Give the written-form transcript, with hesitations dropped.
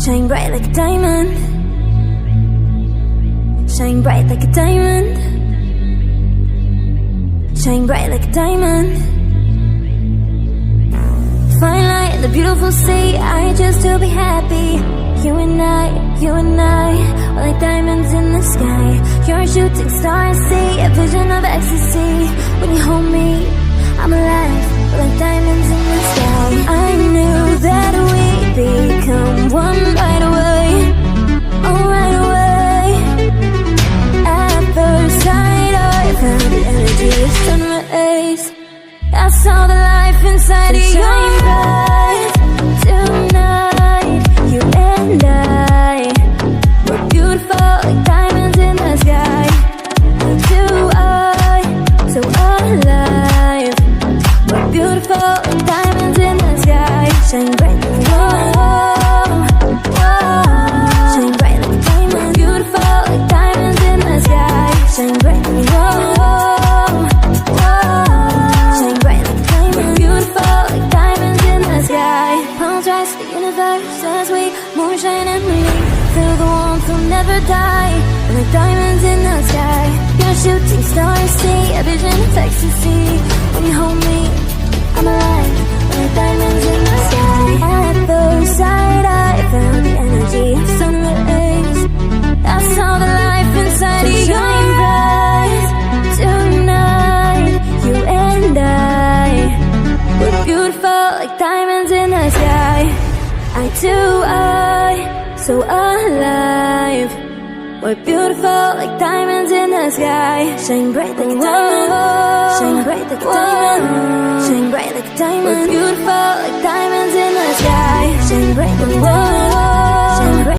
Shine bright like a diamond. Shine bright like a diamond. Shine bright like a diamond. Fine light in the beautiful sea. I just to be happy. You and I, we're like diamonds in the sky. You're a shooting star, I see a vision of ecstasy. When you hold me, I'm alive. We're like diamonds in the sky. I knew that we'd become one right away. Oh, right away. At first sight, I found the energy of sun rays. I saw the life inside of you. Shine bright tonight, you and I. We're beautiful like diamonds in the sky. You are so alive. We're beautiful like diamonds in the sky. Shine bright like a diamond. Shine bright like a diamond. We're beautiful like diamonds in the sky. Shine bright like a diamond. As we moonshine and believe, feel the warmth, will never die. We're like diamonds in the sky. You're a shooting star, I see a vision of ecstasy. When you hold me, I'm alive. We're like diamonds in the sky. At first sight, I found the energy of sun rays. I saw the life inside of you. Shine bright tonight, you and I. We're beautiful like diamonds in the sky. I, so alive. We're beautiful like diamonds in the sky. Shine bright like a diamond. Shine bright like a diamond. Shine bright like a diamond. We're beautiful like diamonds in the sky. Shine bright like a diamond.